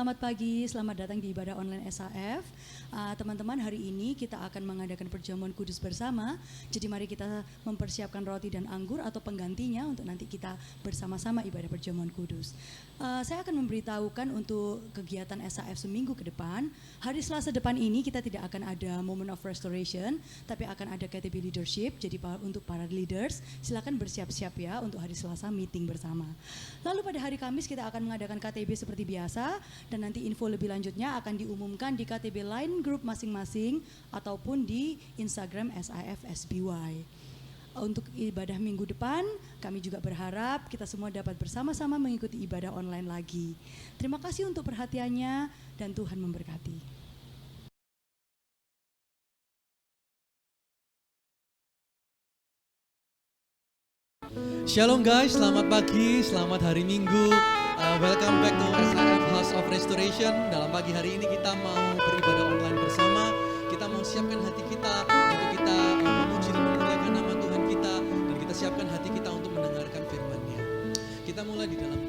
selamat pagi, selamat datang di ibadah online SAF. Teman-teman, hari ini kita akan mengadakan perjamuan kudus bersama. Jadi mari kita mempersiapkan roti dan anggur atau penggantinya untuk nanti kita bersama-sama ibadah perjamuan kudus. Saya akan memberitahukan untuk kegiatan SAF seminggu ke depan. Hari Selasa depan ini kita tidak akan ada moment of restoration, tapi akan ada KTB leadership. Jadi untuk para leaders, silakan bersiap-siap ya untuk hari Selasa meeting bersama. Lalu pada hari Kamis kita akan mengadakan KTB seperti biasa, dan nanti info lebih lanjutnya akan diumumkan di KTB Line Group masing-masing ataupun di Instagram SAF SBY. Untuk ibadah minggu depan, kami juga berharap kita semua dapat bersama-sama mengikuti ibadah online lagi. Terima kasih untuk perhatiannya dan Tuhan memberkati. Shalom guys, selamat pagi, selamat hari Minggu. Welcome back to SAF House of Restoration. Dalam pagi hari ini kita mau beribadah online bersama. Kita mau siapkan hati kita untuk kita memuji dan memuliakan nama Tuhan kita, dan kita siapkan hati kita untuk mendengarkan firman-Nya. Kita mulai di dalam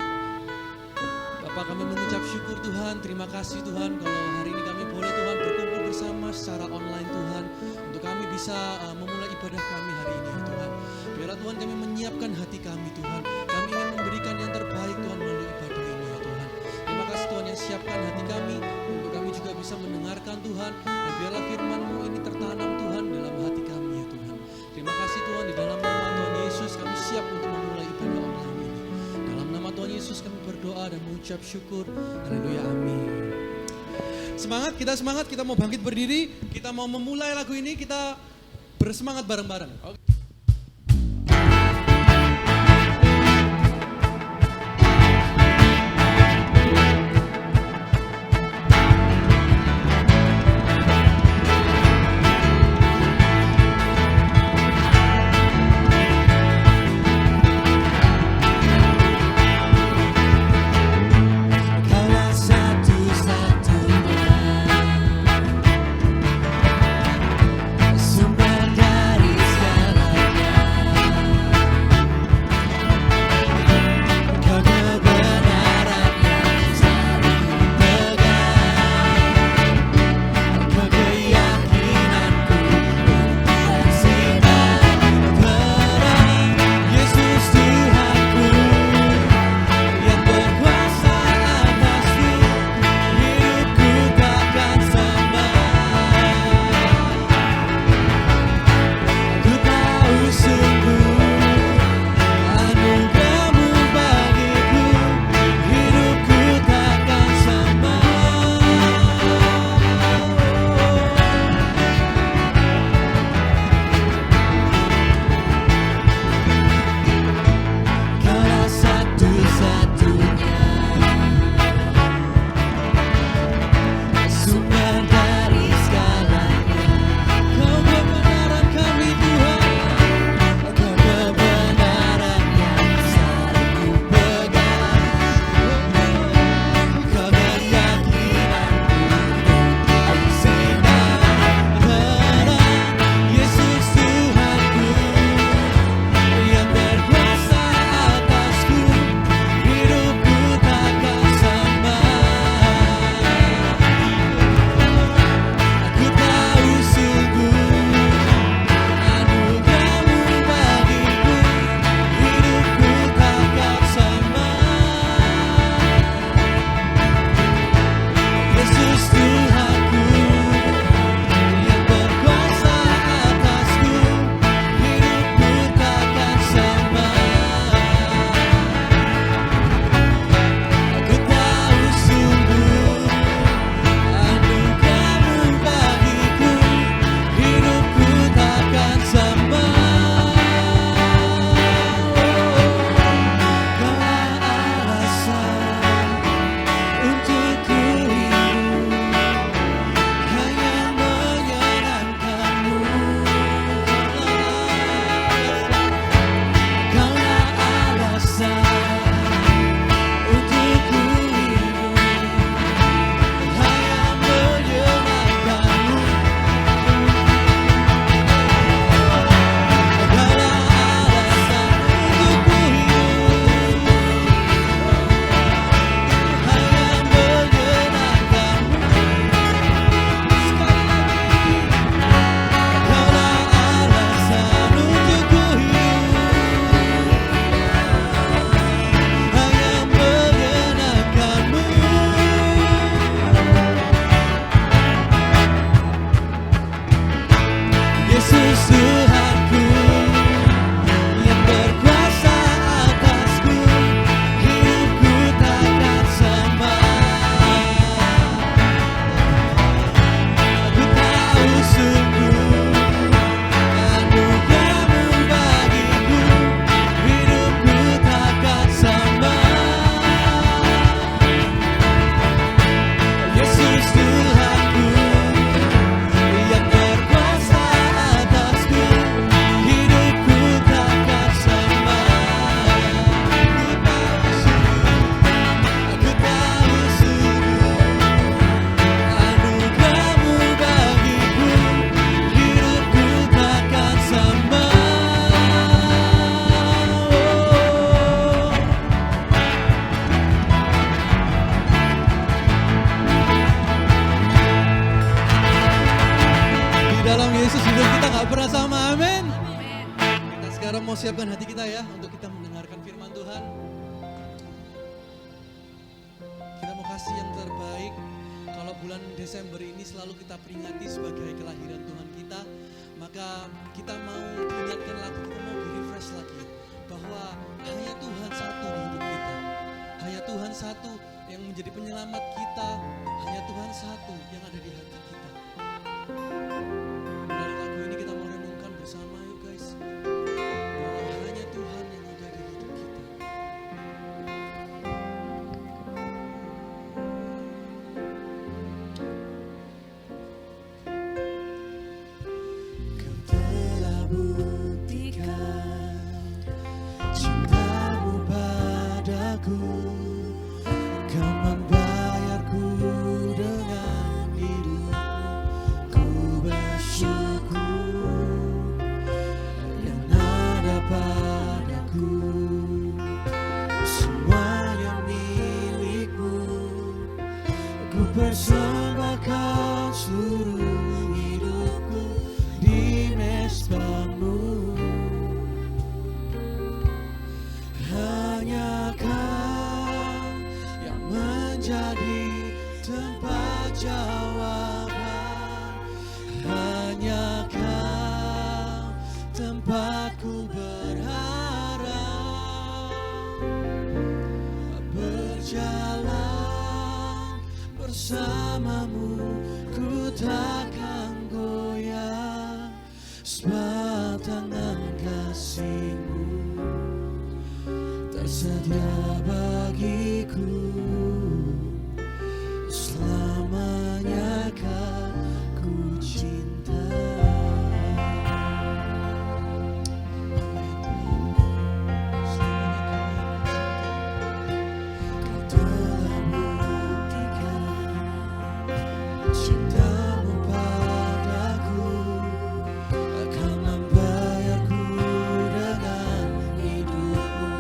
Bapak, kami mengucap syukur Tuhan, terima kasih Tuhan kalau hari ini kami boleh Tuhan berkumpul bersama secara online Tuhan, untuk kami bisa memulai ibadah kami hari ini Tuhan. Biarlah Tuhan kami menyiapkan hati kami Tuhan, kami ingin memberikan yang terbaik Tuhan melalui ibadah ini ya Tuhan. Terima kasih Tuhan yang siapkan hati kami, untuk kami juga bisa mendengarkan Tuhan, dan biarlah firman-Mu ini tertanam Tuhan dalam hati kami ya Tuhan. Terima kasih Tuhan, di dalam nama Tuhan Yesus kami siap untuk memulai ibadah online ini. Dalam nama Tuhan Yesus kami berdoa dan mengucap syukur. Haleluya, amin. Semangat, kita mau bangkit berdiri, kita mau memulai lagu ini, kita bersemangat bareng-bareng. Oke. Sumber dari segala Saudara mau siapkan hati kita ya untuk kita mendengarkan firman Tuhan. Kita mau kasih yang terbaik. Kalau bulan Desember ini selalu kita peringati sebagai kelahiran Tuhan kita, maka kita mau ingatkan lagi, kita mau di-refresh lagi bahwa hanya Tuhan satu di hidup kita. Hanya Tuhan satu yang menjadi penyelamat kita, hanya Tuhan satu yang ada di hati kita. Dari lagu ini kita mau renungkan bersama yuk guys, bahwa hanya Tuhan yang ada di hidup kita. Kau telah buktikan cintamu padaku. Kau membayarku dengan hidupmu. Ku bersyukur yang ada padaku. Semuanya milikmu. Ku persembahkan seluruh hidupku di mezbamu. Hanya Kau yang menjadi tempat jawaban. Hanya Kau tempatku berharap. Berjalan bersamamu ku takkan goyah. Sebab tangan kasih-Mu tersedia bagiku. Selamanya Kau ku cinta. Kau telah buktikan cintamu padaku. Akan membayarku dengan hidupmu.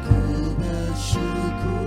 Ku bersyukur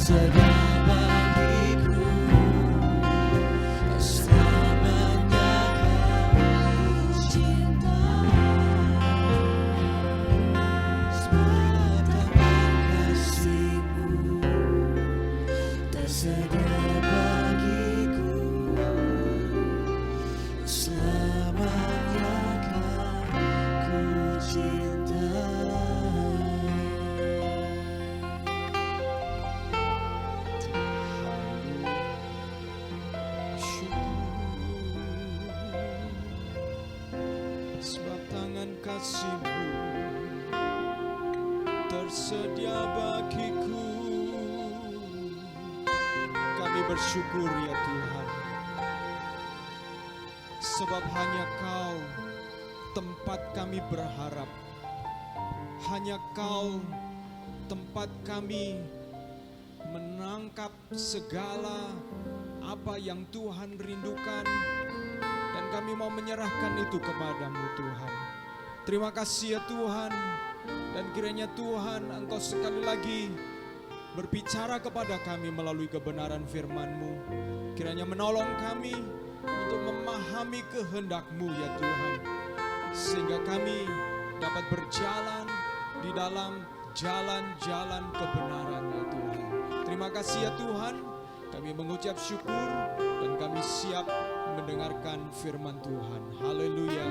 tersedia bagiku. Selamanya kau cinta, sebab tangan kasih-Mu tersedia bagiku. Selamanya kau ku cinta. Sebab tangan kasih-Mu tersedia bagiku. Kami bersyukur ya Tuhan, sebab hanya Kau tempat kami berharap, hanya Kau tempat kami menangkap segala apa yang Tuhan rindukan, dan kami mau menyerahkan itu kepadamu Tuhan. Terima kasih ya Tuhan, dan kiranya Tuhan Engkau sekali lagi berbicara kepada kami melalui kebenaran firman-Mu. Kiranya menolong kami untuk memahami kehendak-Mu ya Tuhan, sehingga kami dapat berjalan di dalam jalan-jalan kebenaran ya Tuhan. Terima kasih ya Tuhan, kami mengucap syukur dan kami siap mendengarkan firman Tuhan. Haleluya.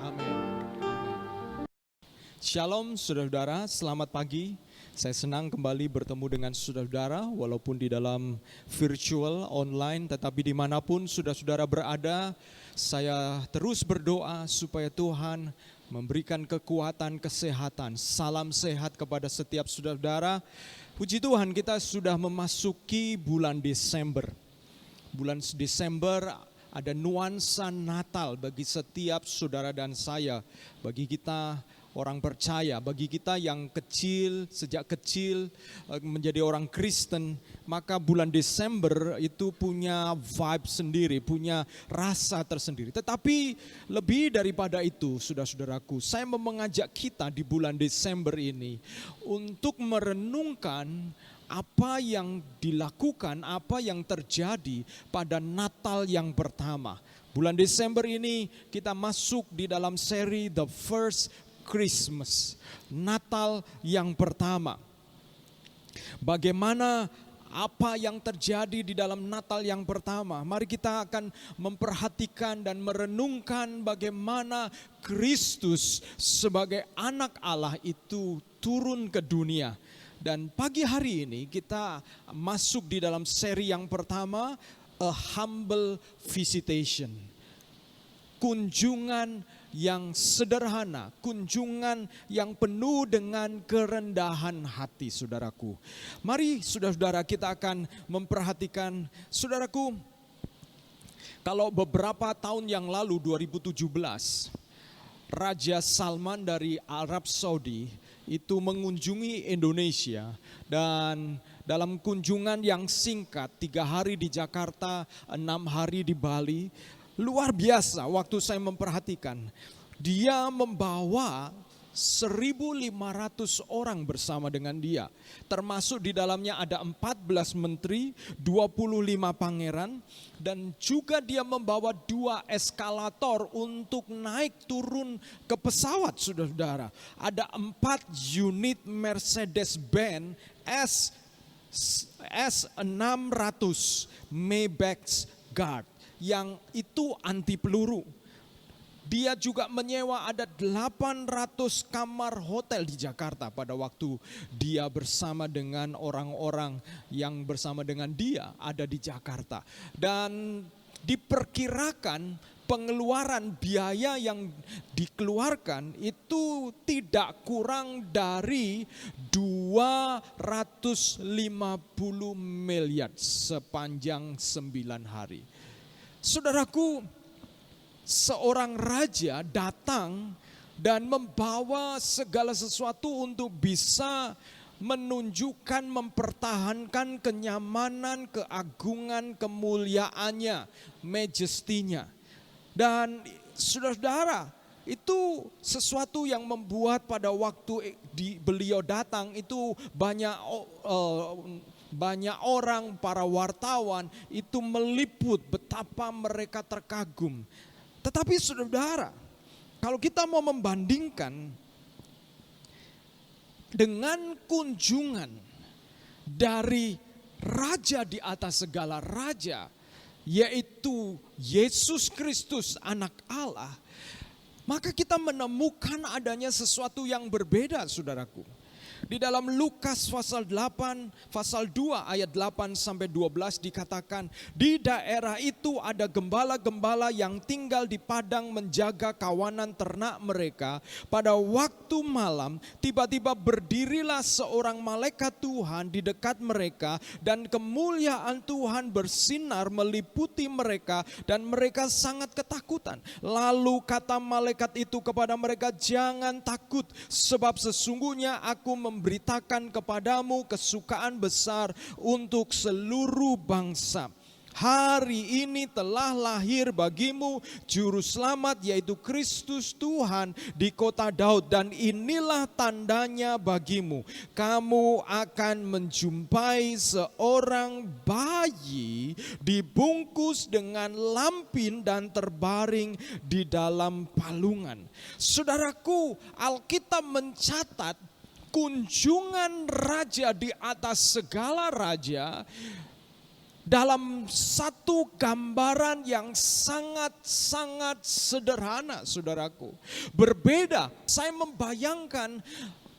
Amin. Shalom saudara-saudara, selamat pagi. Saya senang kembali bertemu dengan saudara-saudara, walaupun di dalam virtual, online, tetapi dimanapun saudara-saudara berada, saya terus berdoa supaya Tuhan memberikan kekuatan, kesehatan, salam sehat kepada setiap saudara-saudara. Puji Tuhan, kita sudah memasuki bulan Desember. Bulan Desember ada nuansa Natal bagi setiap saudara dan saya, bagi kita orang percaya, bagi kita yang kecil, sejak kecil menjadi orang Kristen, maka bulan Desember itu punya vibe sendiri, punya rasa tersendiri. Tetapi lebih daripada itu, saudara-saudaraku, saya mau mengajak kita di bulan Desember ini untuk merenungkan apa yang dilakukan, apa yang terjadi pada Natal yang pertama. Bulan Desember ini kita masuk di dalam seri The First Christmas, Natal yang pertama. Bagaimana apa yang terjadi di dalam Natal yang pertama? Mari kita akan memperhatikan dan merenungkan bagaimana Kristus sebagai anak Allah itu turun ke dunia. Dan pagi hari ini kita masuk di dalam seri yang pertama, A Humble Visitation. Kunjungan yang sederhana, kunjungan yang penuh dengan kerendahan hati, saudaraku. Mari saudara-saudara kita akan memperhatikan, saudaraku, kalau beberapa tahun yang lalu 2017, Raja Salman dari Arab Saudi itu mengunjungi Indonesia, dan dalam kunjungan yang singkat 3 hari di Jakarta, 6 hari di Bali, luar biasa waktu saya memperhatikan. Dia membawa 1.500 orang bersama dengan dia. Termasuk di dalamnya ada 14 menteri, 25 pangeran. Dan juga dia membawa 2 eskalator untuk naik turun ke pesawat, saudara-saudara. Ada 4 unit Mercedes-Benz S600 Maybach Guard, yang itu anti peluru. Dia juga menyewa ada 800 kamar hotel di Jakarta pada waktu dia bersama dengan orang-orang yang bersama dengan dia ada di Jakarta. Dan diperkirakan pengeluaran biaya yang dikeluarkan itu tidak kurang dari 250 miliar sepanjang 9 hari. Saudaraku, seorang raja datang dan membawa segala sesuatu untuk bisa menunjukkan, mempertahankan kenyamanan, keagungan, kemuliaannya, majestinya. Dan saudara-saudara, itu sesuatu yang membuat pada waktu beliau datang itu banyak banyak orang, para wartawan itu meliput betapa mereka terkagum. Tetapi saudara, kalau kita mau membandingkan dengan kunjungan dari raja di atas segala raja, yaitu Yesus Kristus anak Allah, maka kita menemukan adanya sesuatu yang berbeda, saudaraku. Di dalam Lukas pasal 8, pasal 2 ayat 8 sampai 12 dikatakan, di daerah itu ada gembala-gembala yang tinggal di padang menjaga kawanan ternak mereka. Pada waktu malam tiba-tiba berdirilah seorang malaikat Tuhan di dekat mereka, dan kemuliaan Tuhan bersinar meliputi mereka, dan mereka sangat ketakutan. Lalu kata malaikat itu kepada mereka, jangan takut, sebab sesungguhnya aku memberitakan kepadamu kesukaan besar untuk seluruh bangsa. Hari ini telah lahir bagimu juru selamat, yaitu Kristus Tuhan di kota Daud, dan inilah tandanya bagimu. Kamu akan menjumpai seorang bayi dibungkus dengan lampin dan terbaring di dalam palungan. Saudaraku, Alkitab mencatat kunjungan raja di atas segala raja dalam satu gambaran yang sangat-sangat sederhana, saudaraku. Berbeda, saya membayangkan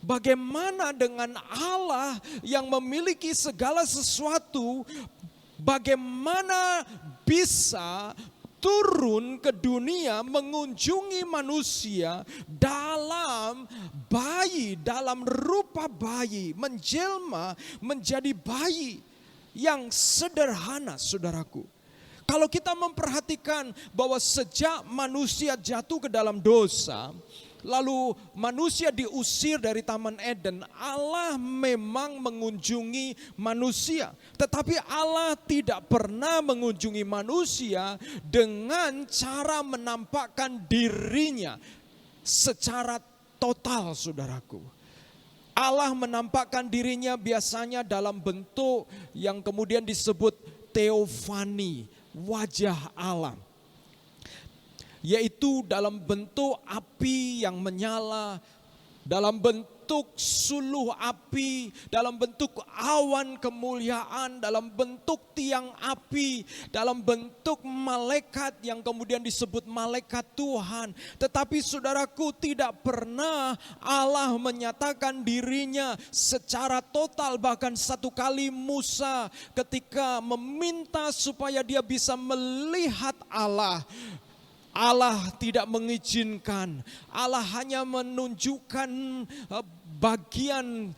bagaimana dengan Allah yang memiliki segala sesuatu, bagaimana bisa turun ke dunia mengunjungi manusia dalam bayi, dalam rupa bayi, menjelma menjadi bayi yang sederhana, saudaraku. Kalau kita memperhatikan bahwa sejak manusia jatuh ke dalam dosa, lalu manusia diusir dari Taman Eden, Allah memang mengunjungi manusia. Tetapi Allah tidak pernah mengunjungi manusia dengan cara menampakkan dirinya secara total, saudaraku. Allah menampakkan dirinya biasanya dalam bentuk yang kemudian disebut teofani, wajah Allah. Yaitu dalam bentuk api yang menyala, dalam bentuk suluh api, dalam bentuk awan kemuliaan, dalam bentuk tiang api, dalam bentuk malaikat yang kemudian disebut malaikat Tuhan. Tetapi saudaraku, tidak pernah Allah menyatakan dirinya secara total. Bahkan satu kali Musa ketika meminta supaya dia bisa melihat Allah tidak mengizinkan. Allah hanya menunjukkan bagian,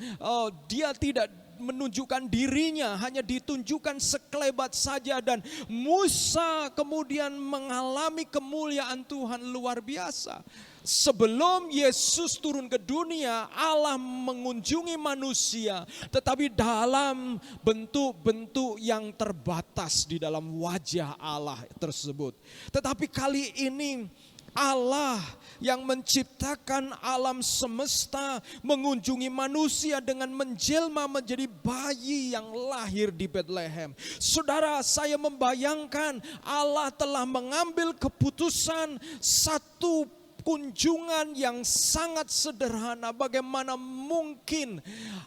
dia tidak menunjukkan dirinya, hanya ditunjukkan sekelebat saja, dan Musa kemudian mengalami kemuliaan Tuhan luar biasa. Sebelum Yesus turun ke dunia, Allah mengunjungi manusia, tetapi dalam bentuk-bentuk yang terbatas di dalam wajah Allah tersebut. Tetapi kali ini Allah yang menciptakan alam semesta mengunjungi manusia dengan menjelma menjadi bayi yang lahir di Bethlehem. Saudara, saya membayangkan Allah telah mengambil keputusan satu kunjungan yang sangat sederhana. Bagaimana mungkin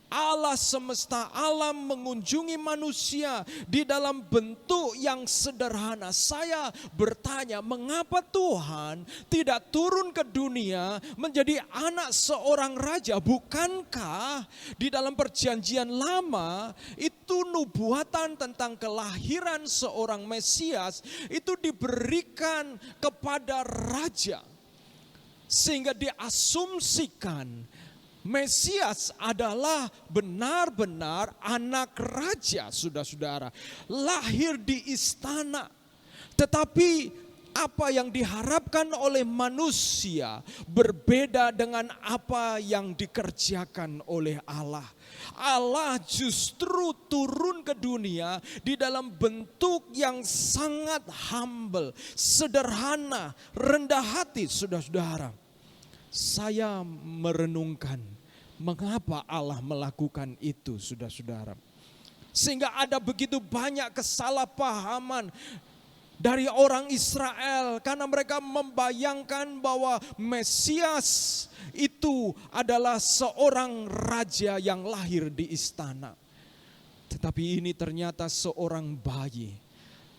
Allah semesta alam mengunjungi manusia di dalam bentuk yang sederhana? Saya bertanya, mengapa Tuhan tidak turun ke dunia menjadi anak seorang raja? Bukankah di dalam perjanjian lama itu nubuatan tentang kelahiran seorang Mesias itu diberikan kepada raja? Sehingga diasumsikan Mesias adalah benar-benar anak raja, saudara-saudara, lahir di istana. Tetapi apa yang diharapkan oleh manusia berbeda dengan apa yang dikerjakan oleh Allah. Allah justru turun ke dunia di dalam bentuk yang sangat humble, sederhana, rendah hati, saudara-saudara. Saya merenungkan mengapa Allah melakukan itu, saudara-saudara. Sehingga ada begitu banyak kesalahpahaman dari orang Israel karena mereka membayangkan bahwa Mesias itu adalah seorang raja yang lahir di istana. Tetapi ini ternyata seorang bayi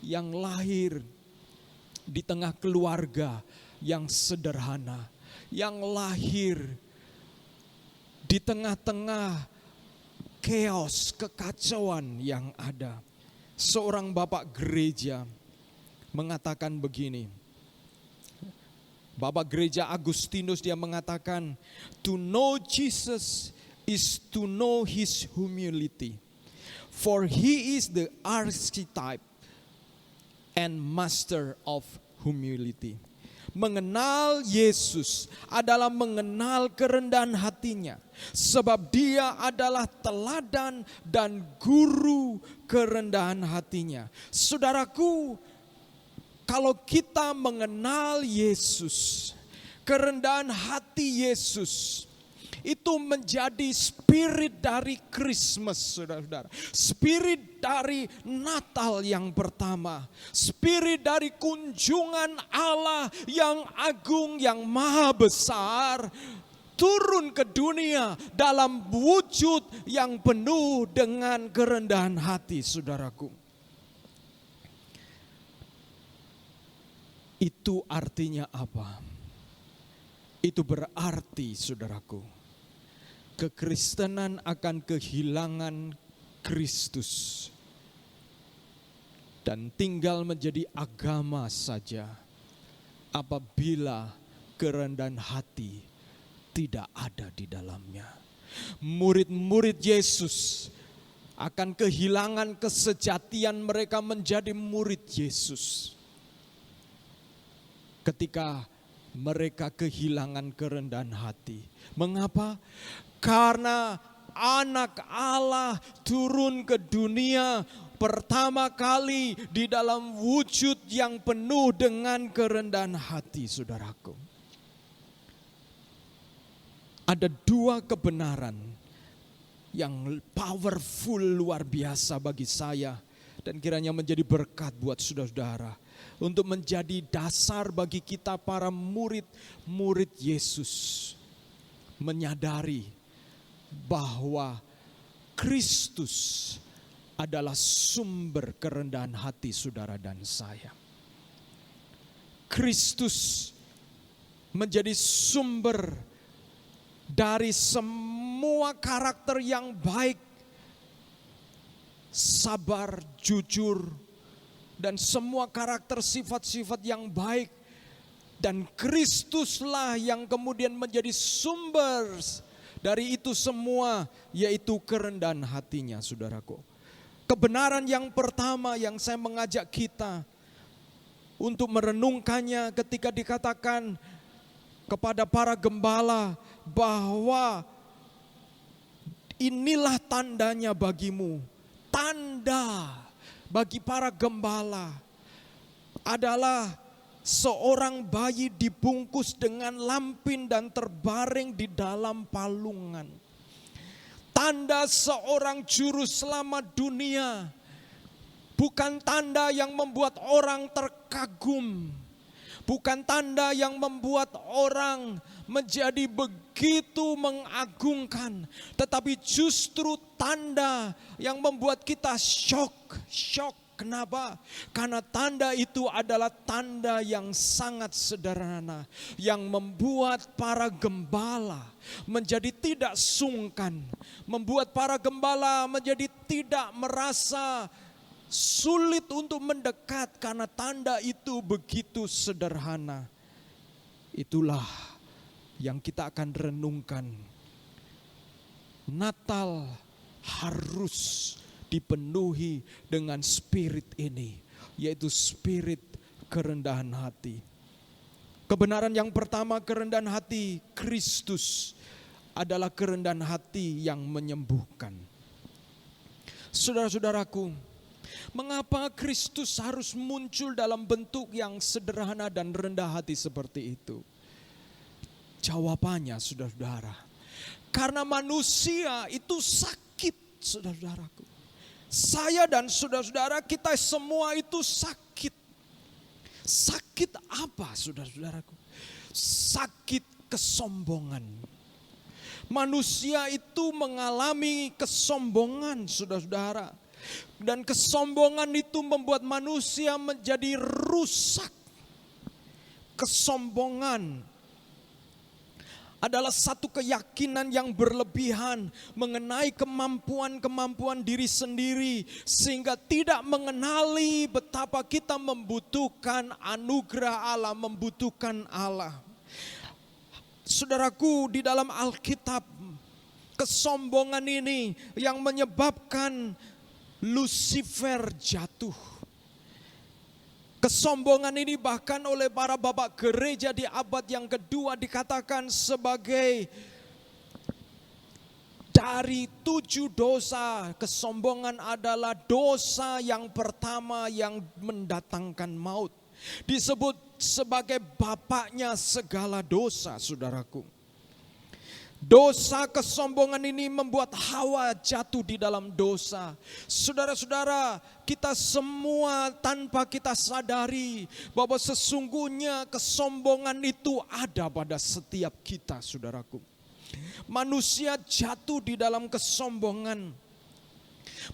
yang lahir di tengah keluarga yang sederhana, yang lahir di tengah-tengah chaos, kekacauan yang ada. Seorang bapak gereja mengatakan begini. Bapak gereja Agustinus dia mengatakan, to know Jesus is to know his humility. For he is the archetype and master of humility. Mengenal Yesus adalah mengenal kerendahan hatinya. Sebab dia adalah teladan dan guru kerendahan hatinya. Saudaraku, kalau kita mengenal Yesus, kerendahan hati Yesus, itu menjadi spirit dari Christmas, saudara-saudara. Spirit dari Natal yang pertama. Spirit dari kunjungan Allah yang agung, yang maha besar, turun ke dunia dalam wujud yang penuh dengan kerendahan hati, saudaraku. Itu artinya apa? Itu berarti, saudaraku, kekristenan akan kehilangan Kristus dan tinggal menjadi agama saja apabila kerendahan hati tidak ada di dalamnya. Murid-murid Yesus akan kehilangan kesejatian mereka menjadi murid Yesus ketika mereka kehilangan kerendahan hati. Mengapa? Karena anak Allah turun ke dunia pertama kali di dalam wujud yang penuh dengan kerendahan hati, saudaraku. Ada dua kebenaran yang powerful, luar biasa bagi saya, dan kiranya menjadi berkat buat saudara-saudara, untuk menjadi dasar bagi kita para murid-murid Yesus menyadari bahwa Kristus adalah sumber kerendahan hati saudara dan saya. Kristus menjadi sumber dari semua karakter yang baik, sabar, jujur, dan semua karakter sifat-sifat yang baik. Dan Kristuslah yang kemudian menjadi sumber dari itu semua, yaitu kerendahan hatinya, saudaraku. Kebenaran yang pertama yang saya mengajak kita untuk merenungkannya ketika dikatakan kepada para gembala bahwa inilah tandanya bagimu. Tanda bagi para gembala adalah seorang bayi dibungkus dengan lampin dan terbaring di dalam palungan. Tanda seorang juru selamat dunia, bukan tanda yang membuat orang terkagum, bukan tanda yang membuat orang menjadi begitu mengagungkan, tetapi justru tanda yang membuat kita shock. Kenapa? Karena tanda itu adalah tanda yang sangat sederhana, yang membuat para gembala menjadi tidak sungkan, membuat para gembala menjadi tidak merasa sulit untuk mendekat karena tanda itu begitu sederhana. Itulah yang kita akan renungkan. Natal harus dipenuhi dengan spirit ini, yaitu spirit kerendahan hati. Kebenaran yang pertama, kerendahan hati Kristus adalah kerendahan hati yang menyembuhkan. Saudara-saudaraku, mengapa Kristus harus muncul dalam bentuk yang sederhana dan rendah hati seperti itu? Jawabannya, saudara-saudara, karena manusia itu sakit, saudara-saudaraku. Saya dan saudara-saudara, kita semua itu sakit. Sakit apa, saudara-saudaraku? Sakit kesombongan. Manusia itu mengalami kesombongan, saudara-saudara. Dan kesombongan itu membuat manusia menjadi rusak. Kesombongan adalah satu keyakinan yang berlebihan mengenai kemampuan-kemampuan diri sendiri, sehingga tidak mengenali betapa kita membutuhkan anugerah Allah, membutuhkan Allah. Saudaraku, di dalam Alkitab, kesombongan ini yang menyebabkan Lucifer jatuh. Kesombongan ini bahkan oleh para bapak gereja di abad yang kedua dikatakan sebagai dari 7 dosa. Kesombongan adalah dosa yang pertama yang mendatangkan maut. Disebut sebagai bapaknya segala dosa, saudaraku. Dosa kesombongan ini membuat Hawa jatuh di dalam dosa. Saudara-saudara, kita semua tanpa kita sadari bahwa sesungguhnya kesombongan itu ada pada setiap kita, saudaraku. Manusia jatuh di dalam kesombongan.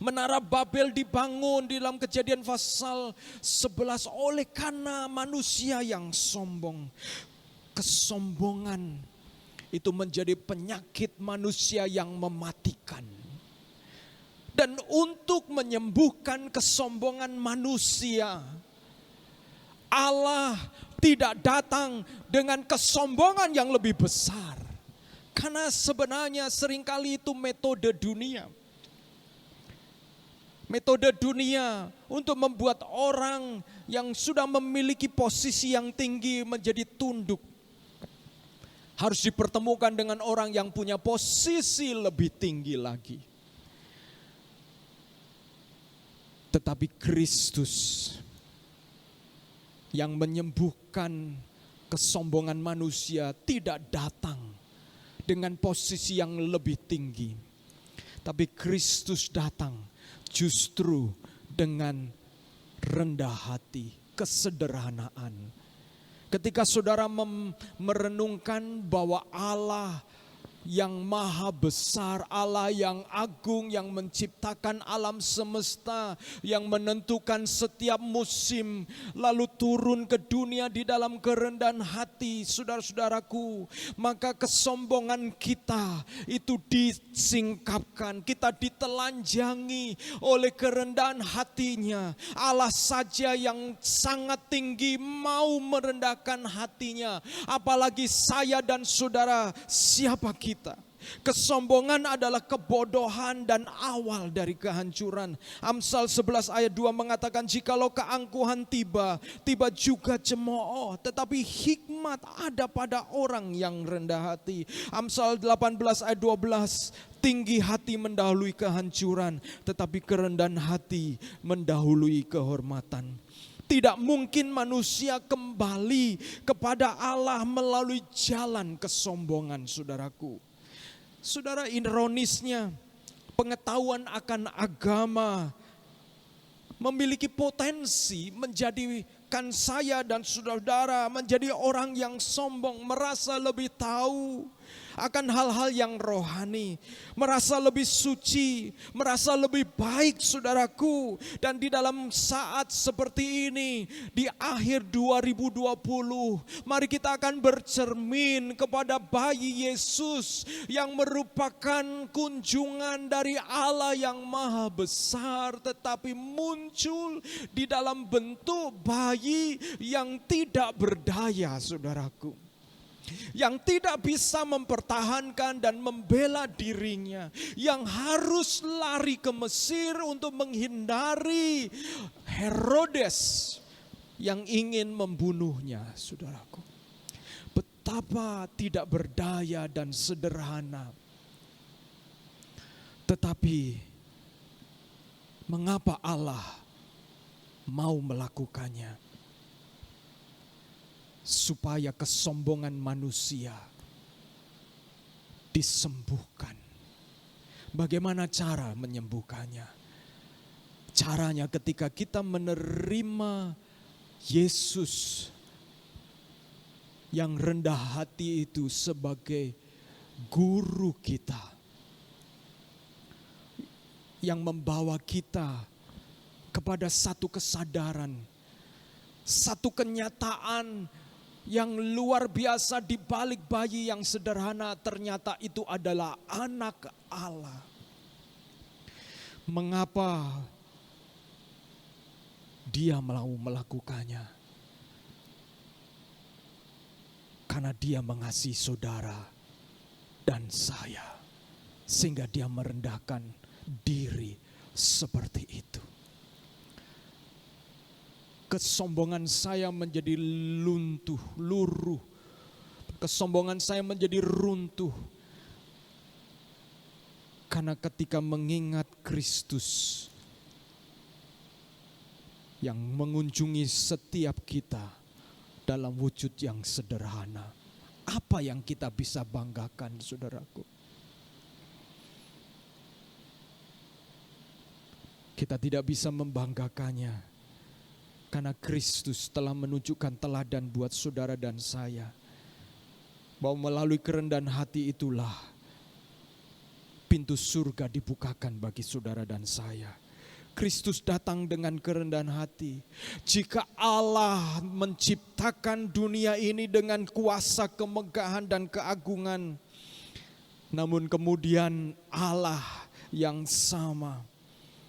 Menara Babel dibangun di dalam Kejadian pasal 11 oleh karena manusia yang sombong. Kesombongan itu menjadi penyakit manusia yang mematikan. Dan untuk menyembuhkan kesombongan manusia, Allah tidak datang dengan kesombongan yang lebih besar. Karena sebenarnya seringkali itu metode dunia. Metode dunia untuk membuat orang yang sudah memiliki posisi yang tinggi menjadi tunduk. Harus dipertemukan dengan orang yang punya posisi lebih tinggi lagi. Tetapi Kristus yang menyembuhkan kesombongan manusia tidak datang dengan posisi yang lebih tinggi. Tapi Kristus datang justru dengan rendah hati, kesederhanaan. Ketika saudara merenungkan bahwa Allah yang maha besar, Allah yang agung, yang menciptakan alam semesta, yang menentukan setiap musim, lalu turun ke dunia di dalam kerendahan hati, saudara-saudaraku, maka kesombongan kita itu disingkapkan, kita ditelanjangi oleh kerendahan hatinya. Allah saja yang sangat tinggi mau merendahkan hatinya, apalagi saya dan saudara, siapa kita? Kesombongan adalah kebodohan dan awal dari kehancuran. Amsal 11 ayat 2 mengatakan, jikalau keangkuhan tiba, tiba juga cemooh, tetapi hikmat ada pada orang yang rendah hati. Amsal 18 ayat 12, tinggi hati mendahului kehancuran, tetapi kerendahan hati mendahului kehormatan. Tidak mungkin manusia kembali kepada Allah melalui jalan kesombongan, saudaraku. Saudara, ironisnya pengetahuan akan agama memiliki potensi menjadikan saya dan saudara menjadi orang yang sombong, merasa lebih tahu akan hal-hal yang rohani, merasa lebih suci, merasa lebih baik, saudaraku. Dan di dalam saat seperti ini, di akhir 2020, mari kita akan bercermin kepada bayi Yesus yang merupakan kunjungan dari Allah yang maha besar, tetapi muncul di dalam bentuk bayi yang tidak berdaya, saudaraku. Yang tidak bisa mempertahankan dan membela dirinya, yang harus lari ke Mesir untuk menghindari Herodes yang ingin membunuhnya, saudaraku. Betapa tidak berdaya dan sederhana. Tetapi mengapa Allah mau melakukannya? Supaya kesombongan manusia disembuhkan. Bagaimana cara menyembuhkannya? caranya ketika kita menerima Yesus yang rendah hati itu sebagai guru kita, yang membawa kita kepada satu kesadaran, satu kenyataan yang luar biasa di balik bayi yang sederhana ternyata itu adalah anak Allah. Mengapa dia mau melakukannya? Karena dia mengasihi saudara dan saya, sehingga dia merendahkan diri seperti itu. Kesombongan saya menjadi luruh. Kesombongan saya menjadi runtuh. Karena ketika mengingat Kristus yang mengunjungi setiap kita dalam wujud yang sederhana, apa yang kita bisa banggakan, saudaraku? Kita tidak bisa membanggakannya. Karena Kristus telah menunjukkan teladan buat saudara dan saya, bahwa melalui kerendahan hati itulah pintu surga dibukakan bagi saudara dan saya. Kristus datang dengan kerendahan hati. Jika Allah menciptakan dunia ini dengan kuasa kemegahan dan keagungan, namun kemudian Allah yang sama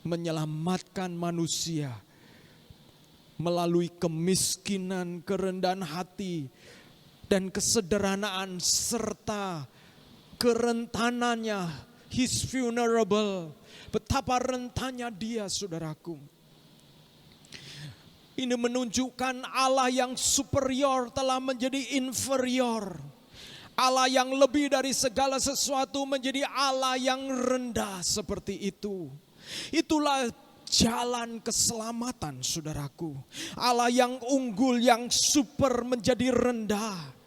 menyelamatkan manusia melalui kemiskinan, kerendahan hati, dan kesederhanaan serta kerentanannya. He's vulnerable. Betapa rentannya dia, saudaraku. Ini menunjukkan Allah yang superior telah menjadi inferior. Allah yang lebih dari segala sesuatu menjadi Allah yang rendah seperti itu. Itulah jalan keselamatan, saudaraku. Allah yang unggul, yang super menjadi rendah.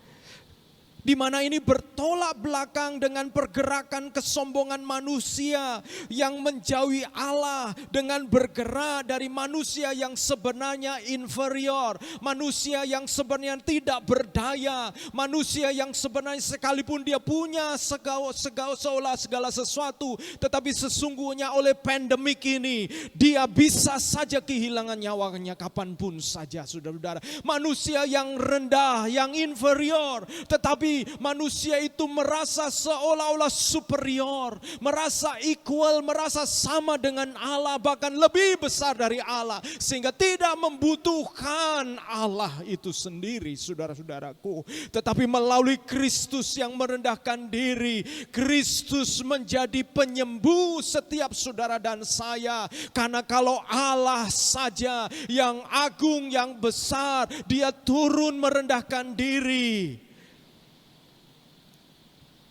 Di mana ini bertolak belakang dengan pergerakan kesombongan manusia yang menjauhi Allah dengan bergerak dari manusia yang sebenarnya inferior, manusia yang sebenarnya tidak berdaya, manusia yang sebenarnya sekalipun dia punya segala sesuatu, tetapi sesungguhnya oleh pandemik ini dia bisa saja kehilangan nyawanya kapanpun saja, saudara-saudara. Manusia yang rendah, yang inferior, tetapi manusia itu merasa seolah-olah superior, merasa equal, merasa sama dengan Allah, bahkan lebih besar dari Allah, sehingga tidak membutuhkan Allah itu sendiri, saudara-saudaraku. Tetapi melalui Kristus yang merendahkan diri, Kristus menjadi penyembuh setiap saudara dan saya. Karena kalau Allah saja yang agung, yang besar, dia turun merendahkan diri,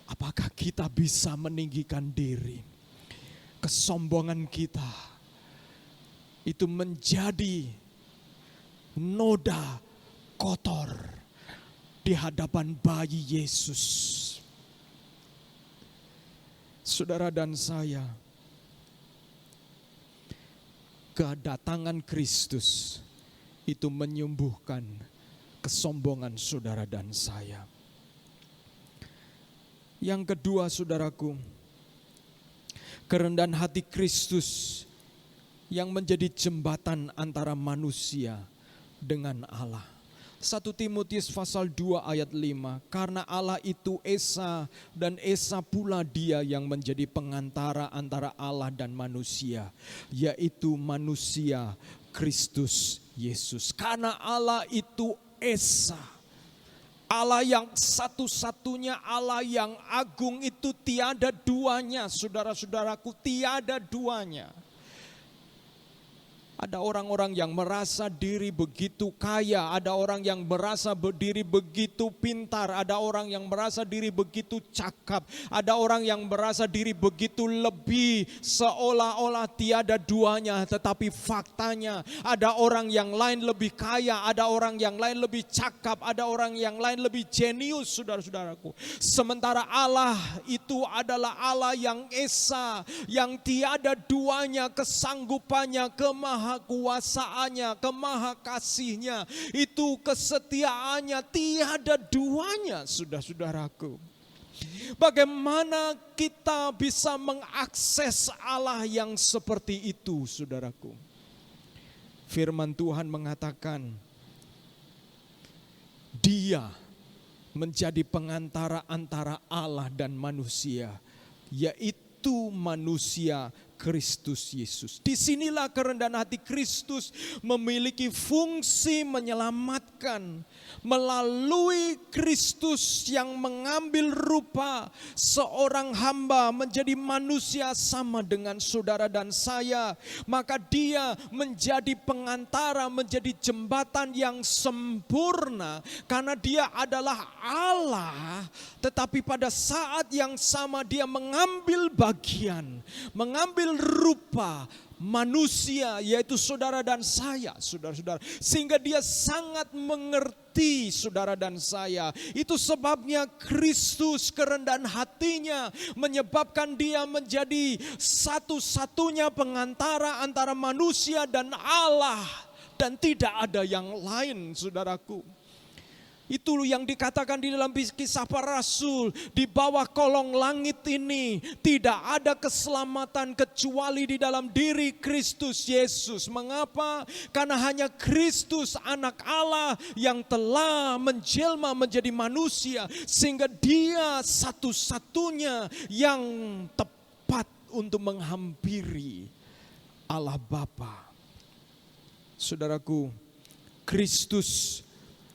apakah kita bisa meninggikan diri? Kesombongan kita itu menjadi noda kotor di hadapan bayi Yesus. Saudara dan saya, kedatangan Kristus itu menyembuhkan kesombongan saudara dan saya. Yang kedua, saudaraku, kerendahan hati Kristus yang menjadi jembatan antara manusia dengan Allah. 1 Timotius pasal 2 ayat 5, karena Allah itu Esa dan Esa pula dia yang menjadi pengantara antara Allah dan manusia, yaitu manusia Kristus Yesus. Karena Allah itu Esa, Allah yang satu-satunya, Allah yang agung, itu tiada duanya, saudara-saudaraku, tiada duanya. Ada orang-orang yang merasa diri begitu kaya, ada orang yang merasa diri begitu pintar, ada orang yang merasa diri begitu cakap, ada orang yang merasa diri begitu lebih, seolah-olah tiada duanya. Tetapi faktanya ada orang yang lain lebih kaya, ada orang yang lain lebih cakap, ada orang yang lain lebih jenius, saudara-saudaraku. Sementara Allah itu adalah Allah yang esa, yang tiada duanya, kesanggupannya, kemahakuasaannya, kemahakasihnya, itu kesetiaannya tiada duanya, saudara-saudaraku. Bagaimana kita bisa mengakses Allah yang seperti itu, saudaraku? Firman Tuhan mengatakan, Dia menjadi pengantara antara Allah dan manusia, yaitu manusia Kristus Yesus. Disinilah kerendahan hati Kristus memiliki fungsi menyelamatkan. Melalui Kristus yang mengambil rupa seorang hamba menjadi manusia sama dengan saudara dan saya, maka Dia menjadi pengantara, menjadi jembatan yang sempurna, karena Dia adalah Allah. Tetapi pada saat yang sama Dia mengambil bagian, mengambil rupa manusia, yaitu saudara dan saya, saudara-saudara, sehingga Dia sangat mengerti saudara dan saya. Itu sebabnya Kristus, kerendahan hatinya menyebabkan Dia menjadi satu-satunya pengantara antara manusia dan Allah, dan tidak ada yang lain, saudaraku. Itu yang dikatakan di dalam Kisah Para Rasul. Di bawah kolong langit ini tidak ada keselamatan kecuali di dalam diri Kristus Yesus. Mengapa? Karena hanya Kristus anak Allah yang telah menjelma menjadi manusia, sehingga Dia satu-satunya yang tepat untuk menghampiri Allah Bapa. Saudaraku, Kristus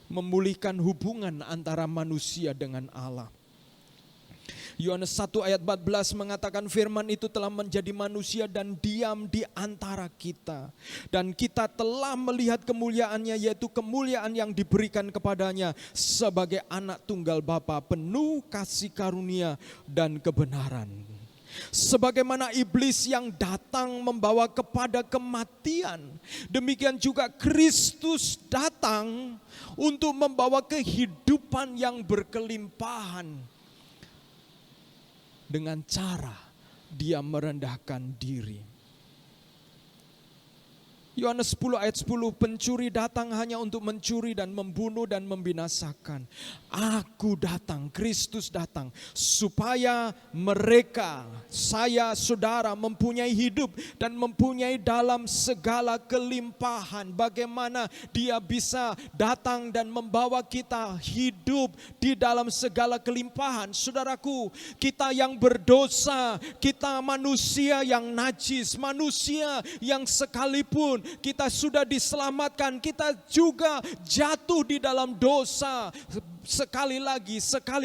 memulihkan hubungan antara manusia dengan Allah. Yohanes 1 ayat 14 mengatakan, firman itu telah menjadi manusia dan diam di antara kita. Dan kita telah melihat kemuliaannya, yaitu kemuliaan yang diberikan kepadanya sebagai anak tunggal Bapa, penuh kasih karunia dan kebenaran. Sebagaimana iblis yang datang membawa kepada kematian, demikian juga Kristus datang untuk membawa kehidupan yang berkelimpahan. Dengan cara Dia merendahkan diri. Yohanes 10 ayat 10, pencuri datang hanya untuk mencuri dan membunuh dan membinasakan. Aku datang, Kristus datang, supaya mereka, saya, saudara, mempunyai hidup dan mempunyai dalam segala kelimpahan. Bagaimana Dia bisa datang dan membawa kita hidup di dalam segala kelimpahan? Saudaraku, kita yang berdosa, kita manusia yang najis, manusia yang sekalipun kita sudah diselamatkan, kita juga jatuh di dalam dosa sekali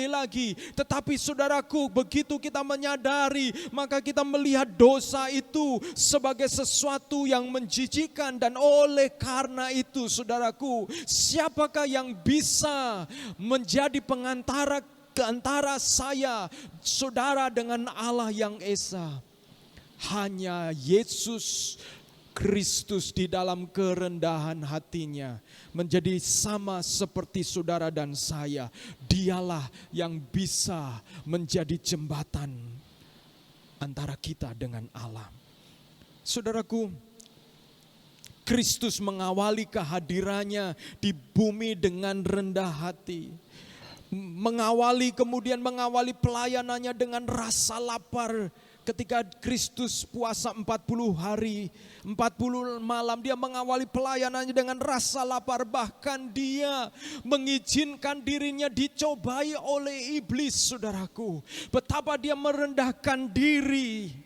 lagi. Tetapi saudaraku, begitu kita menyadari, maka kita melihat dosa itu sebagai sesuatu yang menjijikkan. Dan oleh karena itu, saudaraku, siapakah yang bisa menjadi pengantara antara saya, saudara, dengan Allah yang esa? Hanya Yesus Kristus di dalam kerendahan hatinya menjadi sama seperti saudara dan saya. Dialah yang bisa menjadi jembatan antara kita dengan Allah. Saudaraku, Kristus mengawali kehadirannya di bumi dengan rendah hati. Kemudian mengawali pelayanannya dengan rasa lapar. Ketika Kristus puasa 40 hari, 40 malam, Dia mengawali pelayanannya dengan rasa lapar. Bahkan Dia mengizinkan dirinya dicobai oleh iblis, saudaraku. Betapa Dia merendahkan diri.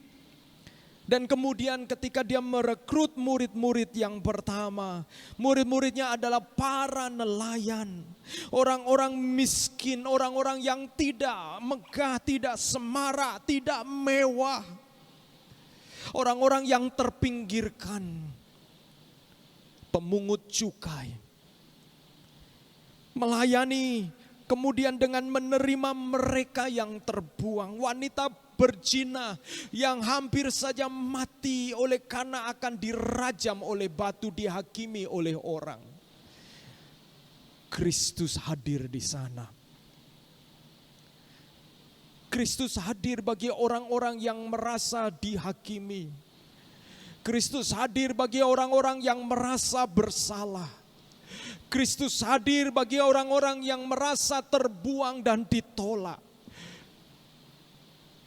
Dan kemudian ketika Dia merekrut murid-murid yang pertama, murid-muridnya adalah para nelayan, orang-orang miskin, orang-orang yang tidak megah, tidak semarak, tidak mewah, orang-orang yang terpinggirkan. pemungut cukai. Melayani, kemudian dengan menerima mereka yang terbuang. Wanita berzina yang hampir saja mati oleh karena akan dirajam oleh batu, dihakimi oleh orang. Kristus hadir di sana. Kristus hadir bagi orang-orang yang merasa dihakimi. Kristus hadir bagi orang-orang yang merasa bersalah. Kristus hadir bagi orang-orang yang merasa terbuang dan ditolak.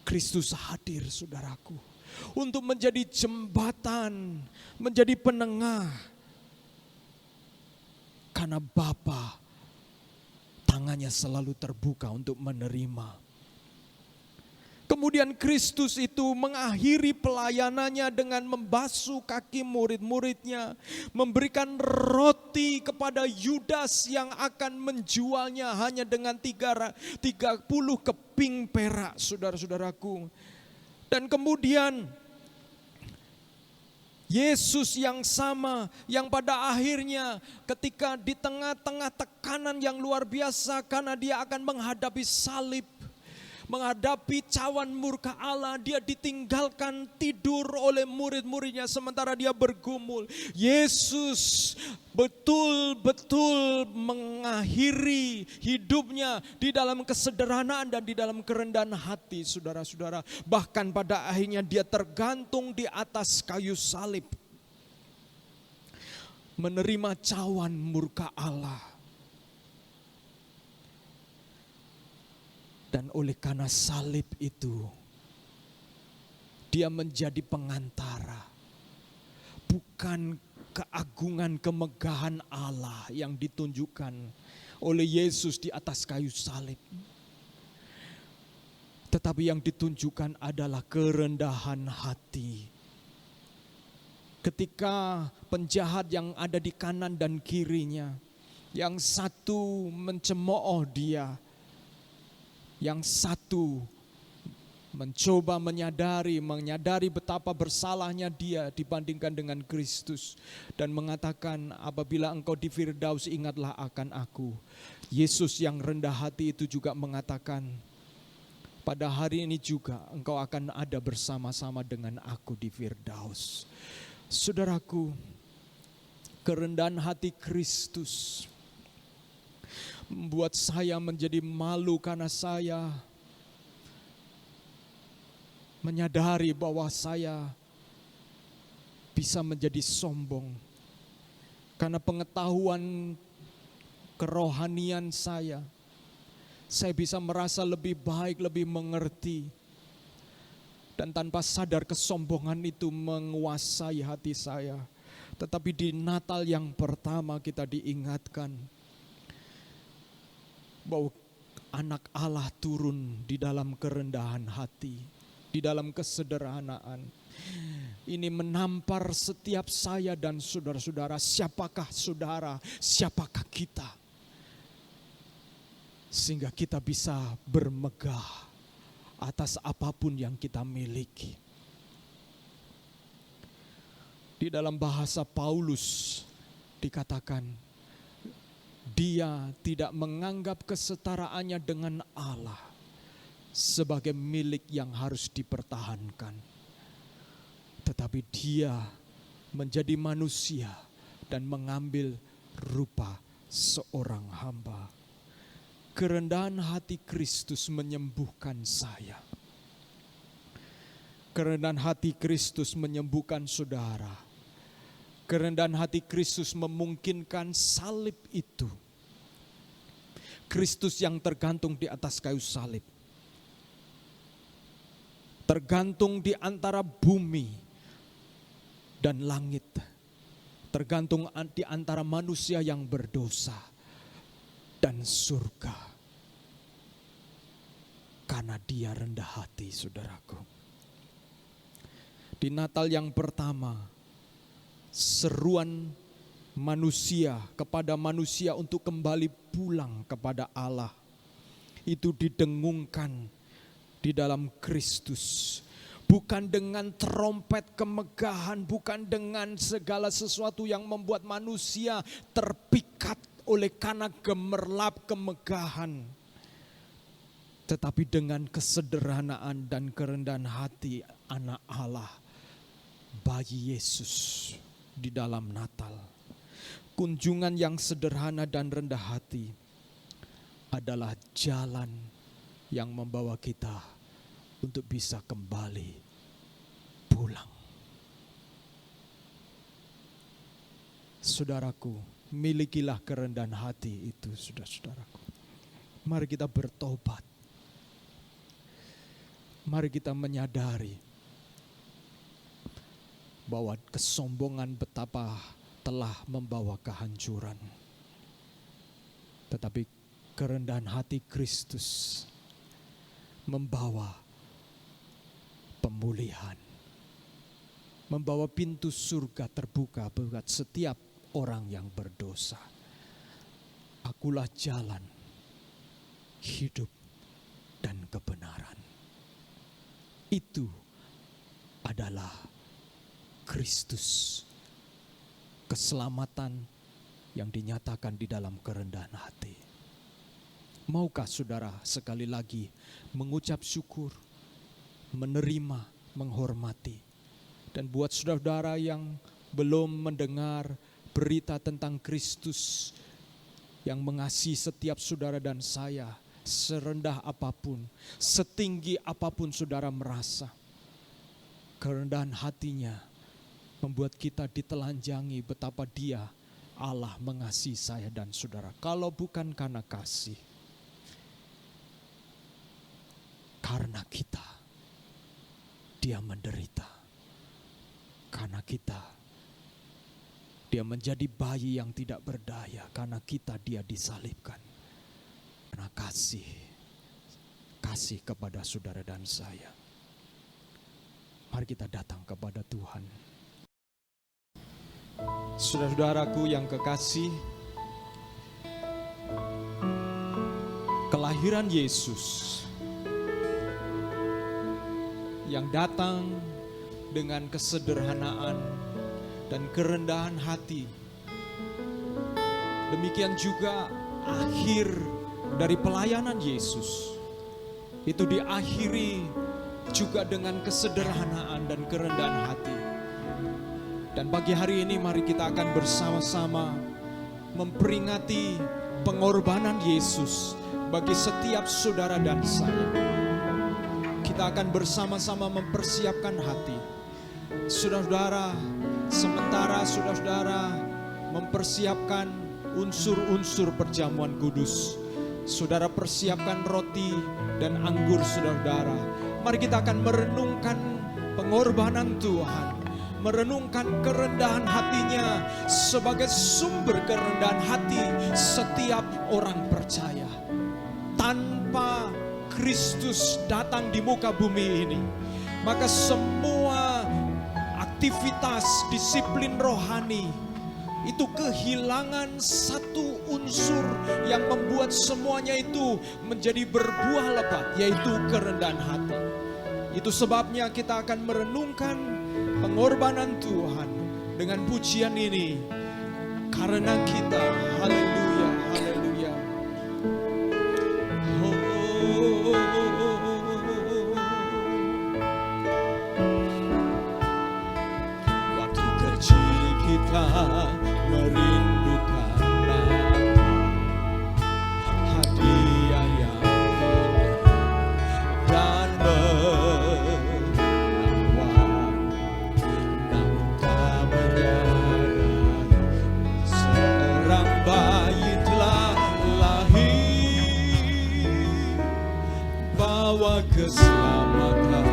Kristus hadir, saudaraku, untuk menjadi jembatan, menjadi penengah. Karena Bapa tangannya selalu terbuka untuk menerima. Kemudian Kristus itu mengakhiri pelayanannya dengan membasuh kaki murid-muridnya, memberikan roti kepada Yudas yang akan menjualnya hanya dengan 30 keping perak, saudara-saudaraku. Dan kemudian Yesus yang sama, yang pada akhirnya ketika di tengah-tengah tekanan yang luar biasa karena dia akan menghadapi salib, menghadapi cawan murka Allah, dia ditinggalkan tidur oleh murid-muridnya sementara dia bergumul. Yesus betul-betul mengakhiri hidupnya di dalam kesederhanaan dan di dalam kerendahan hati, saudara-saudara. Bahkan pada akhirnya dia tergantung di atas kayu salib, menerima cawan murka Allah. Dan oleh karena salib itu, dia menjadi pengantara. Bukan keagungan, kemegahan Allah yang ditunjukkan oleh Yesus di atas kayu salib. Tetapi yang ditunjukkan adalah kerendahan hati. Ketika penjahat yang ada di kanan dan kirinya, yang satu mencemooh dia, yang satu mencoba menyadari betapa bersalahnya dia dibandingkan dengan Kristus. Dan mengatakan, apabila engkau di Firdaus ingatlah akan aku. Yesus yang rendah hati itu juga mengatakan, pada hari ini juga engkau akan ada bersama-sama dengan aku di Firdaus. Saudaraku, kerendahan hati Kristus membuat saya menjadi malu karena saya menyadari bahwa saya bisa menjadi sombong. Karena pengetahuan kerohanian saya bisa merasa lebih baik, lebih mengerti. Dan tanpa sadar kesombongan itu menguasai hati saya. Tetapi di Natal yang pertama kita diingatkan bahwa anak Allah turun di dalam kerendahan hati, di dalam kesederhanaan. Ini menampar setiap saya dan saudara-saudara. Siapakah saudara, siapakah kita? Sehingga kita bisa bermegah atas apapun yang kita miliki. Di dalam bahasa Paulus dikatakan, dia tidak menganggap kesetaraannya dengan Allah sebagai milik yang harus dipertahankan. Tetapi dia menjadi manusia dan mengambil rupa seorang hamba. Kerendahan hati Kristus menyembuhkan saya. Kerendahan hati Kristus menyembuhkan saudara. Kerendahan hati Kristus memungkinkan salib itu. Kristus yang tergantung di atas kayu salib. Tergantung di antara bumi dan langit. Tergantung di antara manusia yang berdosa dan surga. Karena dia rendah hati, saudaraku. Di Natal yang pertama, seruan manusia kepada manusia untuk kembali pulang kepada Allah itu didengungkan di dalam Kristus. bukan dengan trompet kemegahan, bukan dengan segala sesuatu yang membuat manusia terpikat oleh karena gemerlap kemegahan, tetapi dengan kesederhanaan dan kerendahan hati anak Allah, bayi Yesus di dalam Natal. Kunjungan yang sederhana dan rendah hati adalah jalan yang membawa kita untuk bisa kembali pulang. Saudaraku, milikilah kerendahan hati itu, saudara-saudaraku. Mari kita bertobat. Mari kita menyadari bahwa kesombongan betapa telah membawa kehancuran. Tetapi kerendahan hati Kristus membawa pemulihan, membawa pintu surga terbuka buat setiap orang yang berdosa. Akulah jalan, hidup, dan kebenaran. Itu adalah Kristus, keselamatan yang dinyatakan di dalam kerendahan hati. Maukah saudara sekali lagi mengucap syukur, menerima, menghormati. Dan buat saudara-saudara yang belum mendengar berita tentang Kristus yang mengasihi setiap saudara dan saya, serendah apapun, setinggi apapun saudara merasa, kerendahan hatinya membuat kita ditelanjangi betapa Dia, Allah, mengasihi saya dan saudara. Kalau bukan karena kasih, karena kita, Dia menderita. Karena kita, Dia menjadi bayi yang tidak berdaya. Karena kita, Dia disalibkan. Karena kasih kepada saudara dan saya. Mari kita datang kepada Tuhan. Saudara-saudaraku yang kekasih, kelahiran Yesus yang datang dengan kesederhanaan dan kerendahan hati. Demikian juga akhir dari pelayanan Yesus itu diakhiri juga dengan kesederhanaan dan kerendahan hati. Dan pagi hari ini mari kita akan bersama-sama memperingati pengorbanan Yesus bagi setiap saudara dan saya. Kita akan bersama-sama mempersiapkan hati. Saudara-saudara, sementara saudara-saudara mempersiapkan unsur-unsur perjamuan kudus, saudara persiapkan roti dan anggur saudara-saudara. Mari kita akan merenungkan pengorbanan Tuhan, merenungkan kerendahan hatinya sebagai sumber kerendahan hati setiap orang percaya. Tanpa Kristus datang di muka bumi ini, maka semua aktivitas disiplin rohani itu kehilangan satu unsur yang membuat semuanya itu menjadi berbuah lebat, yaitu kerendahan hati. Itu sebabnya kita akan merenungkan pengorbanan Tuhan dengan pujian ini, karena kita, haleluya, haleluya. Waktu kecil kita merindukan hadiah yang indah dan menawan, namun tak menyadari seorang bayi telah lahir, bawa keselamatan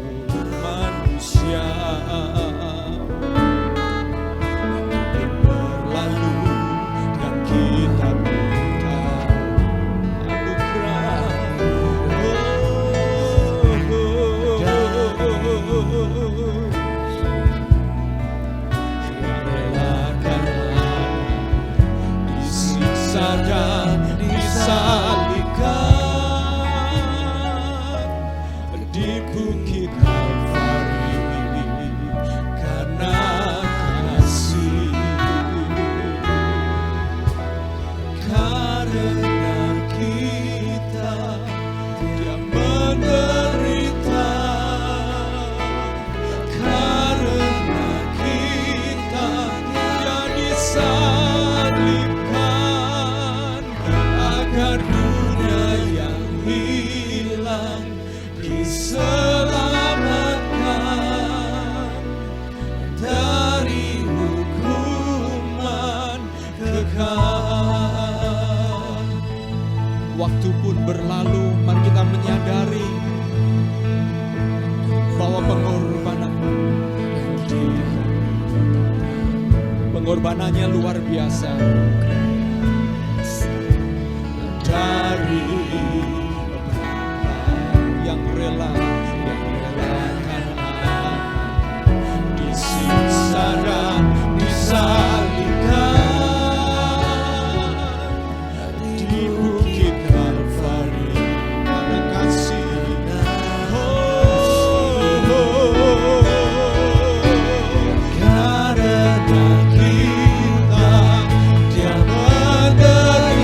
untuk manusia. Disalibkan, Pengorbanannya luar biasa. Dari yang relakan disiksa dan disalibkan di bukit Kalvari karena kasih. Karena kita dia berdiri.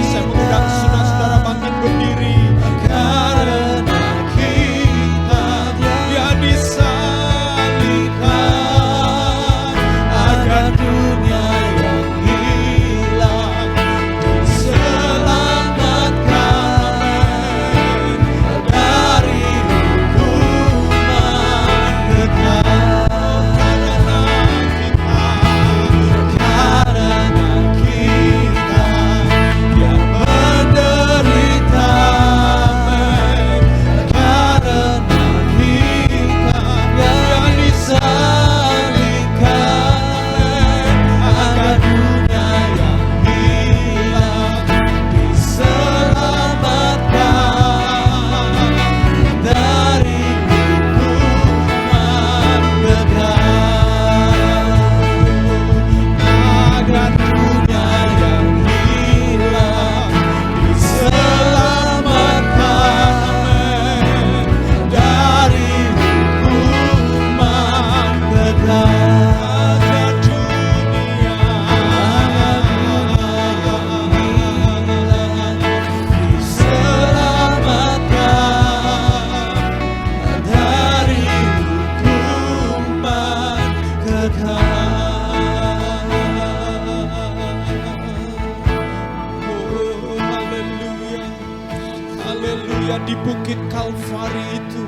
Saya mengundang saudara-saudara bangkit berdiri. Karena kita dia disalibkan agar dunia yang hilang diselamatkan dari hukuman kekal. Karena kita yang menderita, karena kita yang disalibkan agar dunia yang hilang diselamatkan dari hukuman kekal. Agar dunia yang hilang diselamatkan dari hukuman kekal. Agar dunia diselamatkan dari hukuman kekal. Oh, haleluya. Haleluya. Di bukit Kalvari itu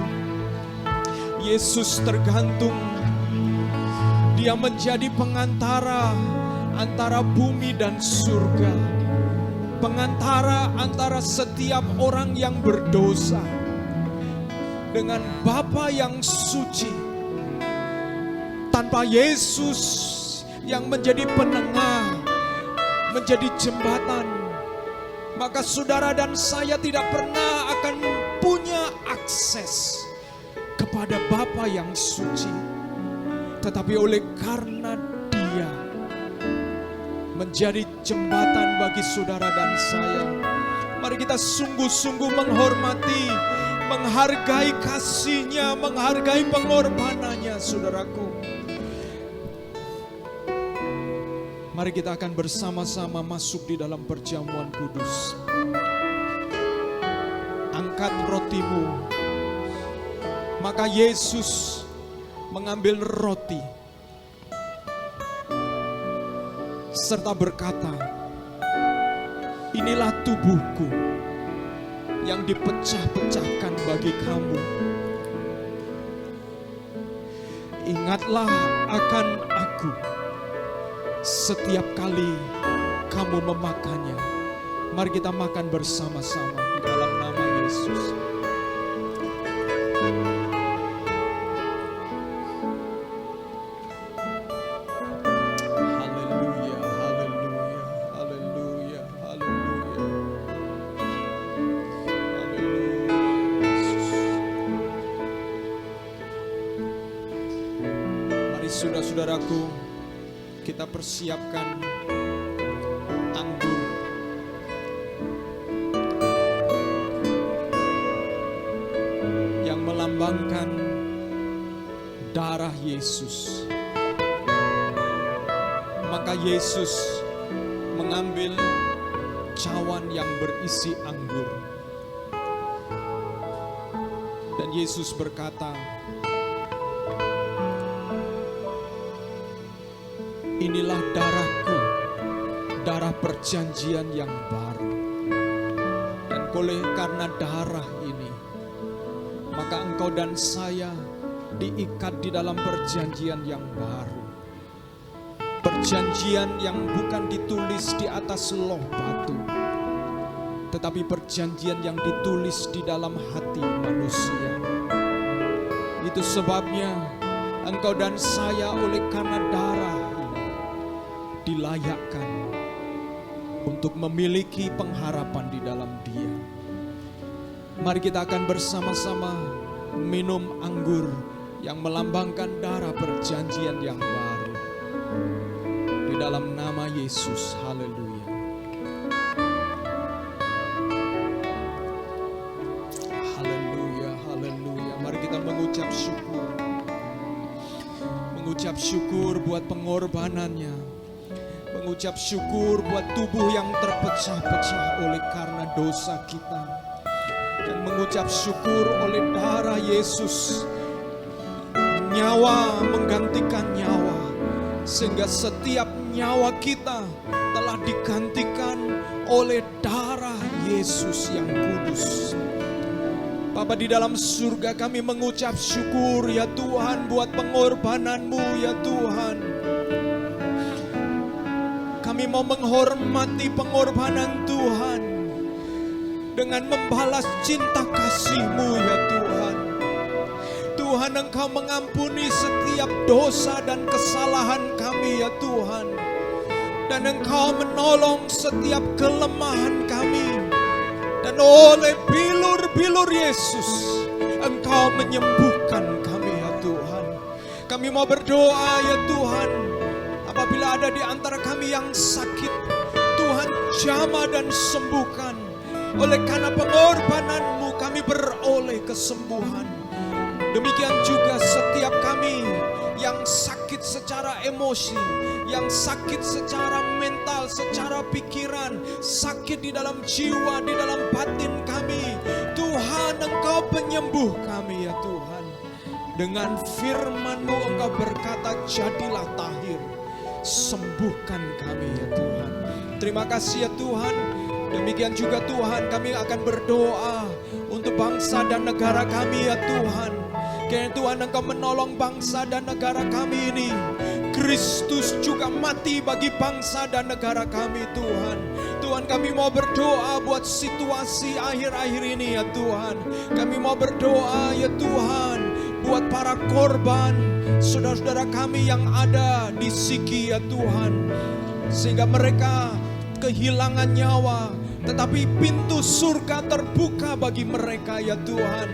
Yesus tergantung. Dia menjadi pengantara antara bumi dan surga. Pengantara antara setiap orang yang berdosa dengan Bapa yang suci. Tanpa Yesus yang menjadi penengah, menjadi jembatan, maka saudara dan saya tidak pernah akan punya akses kepada Bapa yang suci. Tetapi oleh karena Dia menjadi jembatan bagi saudara dan saya, mari kita sungguh-sungguh menghormati, menghargai kasih-Nya, menghargai pengorbanannya, saudaraku. Mari kita akan bersama-sama masuk di dalam perjamuan kudus. Angkat rotimu. Maka Yesus mengambil roti serta berkata, inilah tubuhku yang dipecah-pecahkan bagi kamu. Ingatlah akan aku setiap kali kamu memakannya. Mari kita makan bersama-sama di dalam nama Yesus. Haleluya, haleluya, haleluya, haleluya. Haleluya, Yesus. Mari saudara-saudaraku, kita persiapkan anggur. Yang melambangkan darah Yesus. Maka Yesus mengambil cawan yang berisi anggur. Dan Yesus berkata, inilah darahku, darah perjanjian yang baru. Dan oleh karena darah ini, maka engkau dan saya diikat di dalam perjanjian yang baru. Perjanjian yang bukan ditulis di atas loh batu, tetapi perjanjian yang ditulis di dalam hati manusia. Itu sebabnya engkau dan saya oleh karena darah ini dilayakkan untuk memiliki pengharapan di dalam Dia. Mari kita akan bersama-sama minum anggur yang melambangkan darah perjanjian yang baru. Di dalam nama Yesus, haleluya. Haleluya, haleluya. Mari kita mengucap syukur. Mengucap syukur buat pengorbanannya. Mengucap syukur buat tubuh yang terpecah-pecah oleh karena dosa kita. Dan mengucap syukur oleh darah Yesus, nyawa menggantikan nyawa, sehingga setiap nyawa kita telah digantikan oleh darah Yesus yang kudus. Bapa di dalam surga, kami mengucap syukur ya Tuhan buat pengorbanan-Mu ya Tuhan. Kami mau menghormati pengorbanan Tuhan dengan membalas cinta kasih-Mu ya Tuhan. Tuhan, Engkau mengampuni setiap dosa dan kesalahan kami ya Tuhan. Dan Engkau menolong setiap kelemahan kami. Dan oleh bilur-bilur Yesus, Engkau menyembuhkan kami ya Tuhan. Kami mau berdoa ya Tuhan, apabila ada di antara kami yang sakit, Tuhan jamah dan sembuhkan. Oleh karena pengorbanan-Mu kami beroleh kesembuhan. Demikian juga setiap kami yang sakit secara emosi, yang sakit secara mental, secara pikiran, sakit di dalam jiwa, di dalam batin kami. Tuhan, Engkau penyembuh kami ya Tuhan. Dengan firman-Mu Engkau berkata, jadilah tahir. Sembuhkan kami ya Tuhan. Terima kasih ya Tuhan. Demikian juga Tuhan, kami akan berdoa untuk bangsa dan negara kami ya Tuhan. Kiranya Tuhan Engkau menolong bangsa dan negara kami ini. Kristus juga mati bagi bangsa dan negara kami Tuhan. Tuhan, kami mau berdoa buat situasi akhir-akhir ini ya Tuhan. Kami mau berdoa ya Tuhan buat para korban, saudara-saudara kami yang ada di Sigi ya Tuhan. Sehingga mereka kehilangan nyawa, tetapi pintu surga terbuka bagi mereka ya Tuhan.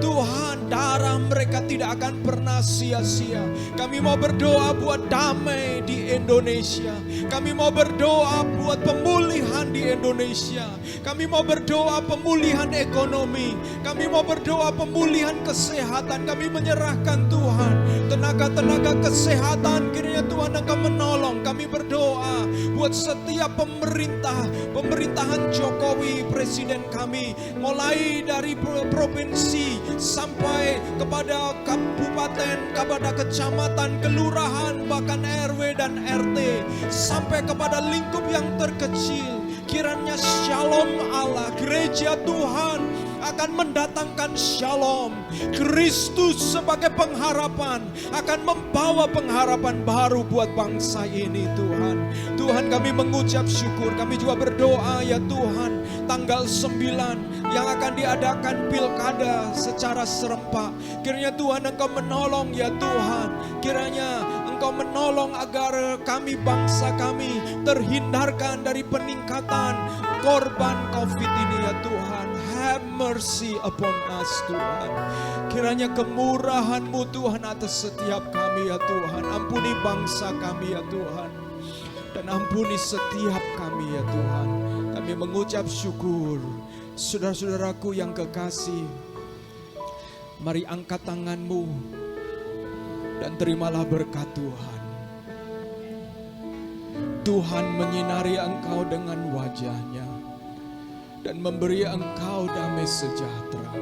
Tuhan, darah mereka tidak akan pernah sia-sia. Kami mau berdoa buat damai di Indonesia. Kami mau berdoa buat pemulihan di Indonesia. Kami mau berdoa pemulihan ekonomi. Kami mau berdoa pemulihan kesehatan. Kami menyerahkan Tuhan tenaga-tenaga kesehatan, kiranya Tuhan Engkau menolong. Kami berdoa buat setiap pemerintahan Jokowi, presiden kami, mulai dari provinsi sampai kepada kabupaten, kepada kecamatan, kelurahan, bahkan RW dan RT, sampai kepada lingkup yang terkecil. Kiranya shalom Allah, gereja Tuhan akan mendatangkan shalom. Kristus sebagai pengharapan akan membawa pengharapan baru buat bangsa ini Tuhan. Tuhan, kami mengucap syukur. Kami juga berdoa ya Tuhan, tanggal 9 yang akan diadakan pilkada secara serempak. Kiranya Tuhan Engkau menolong ya Tuhan. Kiranya Engkau menolong agar kami, bangsa kami, terhindarkan dari peningkatan korban COVID ini ya Tuhan. Have mercy upon us Tuhan. Kiranya kemurahan-Mu Tuhan atas setiap kami ya Tuhan. Ampuni bangsa kami ya Tuhan. Dan ampuni setiap kami ya Tuhan. Kami mengucap syukur. Saudara-saudaraku yang kekasih, mari angkat tangan-Mu dan terimalah berkat Tuhan. Tuhan menyinari engkau dengan wajah-Nya dan memberi engkau damai sejahtera.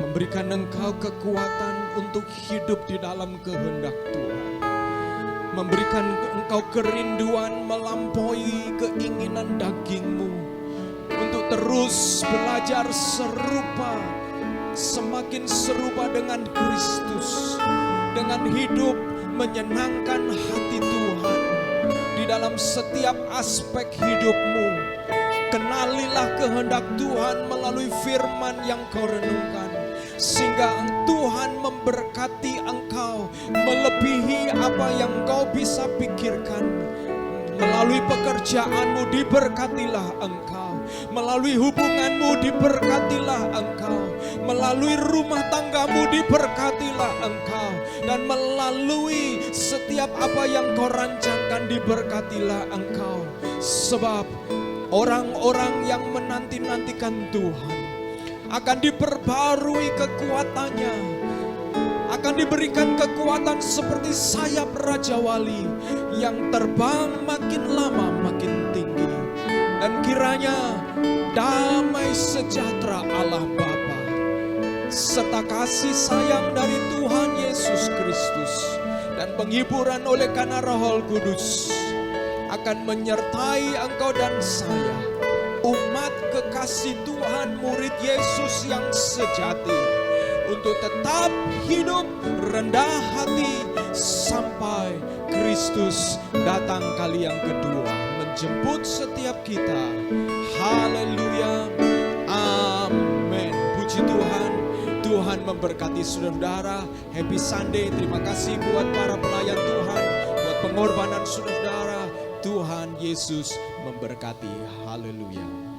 Memberikan engkau kekuatan untuk hidup di dalam kehendak Tuhan. Memberikan engkau kerinduan melampaui keinginan dagingmu untuk terus belajar semakin serupa dengan Kristus, dengan hidup menyenangkan hati Tuhan di dalam setiap aspek hidupmu. Kenalilah kehendak Tuhan melalui firman yang kau renungkan. sehingga Tuhan memberkati engkau melebihi apa yang kau bisa pikirkan. Melalui pekerjaanmu diberkatilah engkau, melalui hubunganmu diberkatilah engkau, melalui rumah tanggamu diberkatilah engkau, dan melalui setiap apa yang kau rancangkan diberkatilah engkau. Sebab orang-orang yang menanti-nantikan Tuhan akan diperbarui kekuatannya, akan diberikan kekuatan seperti sayap Raja Wali yang terbang makin lama makin tinggi. Dan kiranya damai sejahtera Allah Bapa serta kasih sayang dari Tuhan Yesus Kristus dan penghiburan oleh karena Roh Kudus akan menyertai engkau dan saya, umat kekasih Tuhan, murid Yesus yang sejati, untuk tetap hidup rendah hati sampai Kristus datang kali yang kedua menjemput setiap kita. Haleluya, amin. Puji Tuhan. Tuhan memberkati saudara. Happy Sunday. Terima kasih buat para pelayan Tuhan, buat pengorbanan saudara. Tuhan Yesus memberkati. Haleluya.